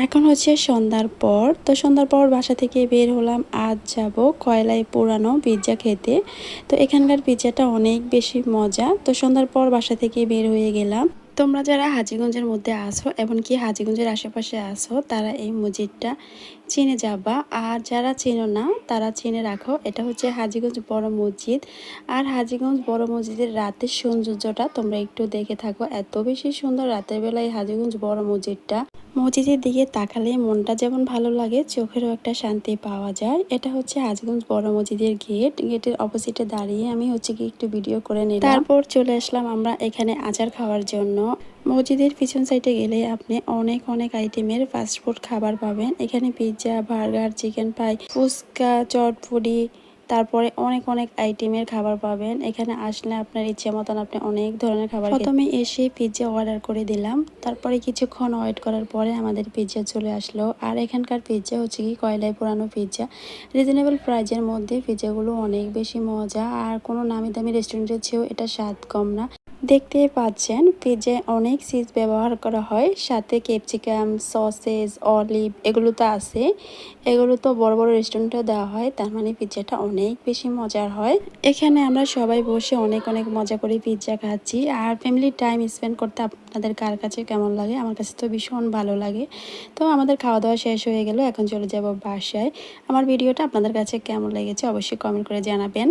এখন হচ্ছে সন্ধ্যার পর, তো সন্ধ্যার পর বাসা থেকে বের হলাম। আজ যাব কয়লায় পোড়ানো পিৎজা খেতে। তো এখানকার পিৎজাটা অনেক বেশি মজা। তো সন্ধ্যার পর বাসা থেকে বের হয়ে গেলাম। তোমরা যারা হাজীগঞ্জের মধ্যে আসো, এমনকি হাজীগঞ্জের আশেপাশে আসো, তারা এই মসজিদটা চিনে যাবা। আর যারা চেনো না তারা চিনে রাখো, এটা হচ্ছে হাজীগঞ্জ বড় মসজিদ। আর হাজীগঞ্জ বড় মসজিদের রাতের সৌন্দর্যটা তোমরা একটু দেখে থাকো, এত বেশি সুন্দর রাতের বেলায় হাজীগঞ্জ বড় মসজিদটা। মসজিদের দিকে তাকালে মনটা যেমন ভালো লাগে, চোখেরও একটা শান্তি পাওয়া যায়। এটা হচ্ছে হাজীগঞ্জ বড় মসজিদের গেট। গেটের অপোজিটে দাঁড়িয়ে আমি হচ্ছে কি একটু ভিডিও করে নিলাম। তারপর চলে আসলাম আমরা এখানে আচার খাওয়ার জন্য। মসজিদের পিছন সাইডে গেলে আপনি অনেক অনেক আইটেমের ফাস্টফুড খাবার পাবেন। এখানে পিৎজা, বার্গার, চিকেন পাই, ফুচকা, চটপটি, তারপরে অনেক অনেক আইটেমের খাবার পাবেন। এখানে আসলে আপনার ইচ্ছে মতন আপনি অনেক ধরনের খাবার। প্রথমে এসে পিৎজা অর্ডার করে দিলাম, তারপরে কিছুক্ষণ ওয়েট করার পরে আমাদের পিৎজা চলে আসলো। আর এখানকার পিৎজা হচ্ছে কি কয়লায় পোড়ানো পিৎজা। রিজনেবল প্রাইজের মধ্যে পিৎজাগুলো অনেক বেশি মজা, আর কোনো নামি দামি রেস্টুরেন্টের চেয়েও এটা স্বাদ কম না। দেখতেই পাচ্ছেন পিৎজায় অনেক চিজ ব্যবহার করা হয়, সাথে ক্যাপসিকাম, সসেজ, অলিভ এগুলো তো আছে। এগুলো তো বড় বড় রেস্টুরেন্টেও দেওয়া হয়, তার মানে পিৎজাটা অনেক বেশি মজার হয়। এখানে আমরা সবাই বসে অনেক অনেক মজা করে পিৎজা খাচ্ছি। আর ফ্যামিলি টাইম স্পেন্ড করতে আপনাদের কার কাছে কেমন লাগে? আমার কাছে তো ভীষণ ভালো লাগে। তো আমাদের খাওয়া দাওয়া শেষ হয়ে গেল, এখন চলে যাব বাসায়। আমার ভিডিওটা আপনাদের কাছে কেমন লেগেছে অবশ্যই কমেন্ট করে জানাবেন।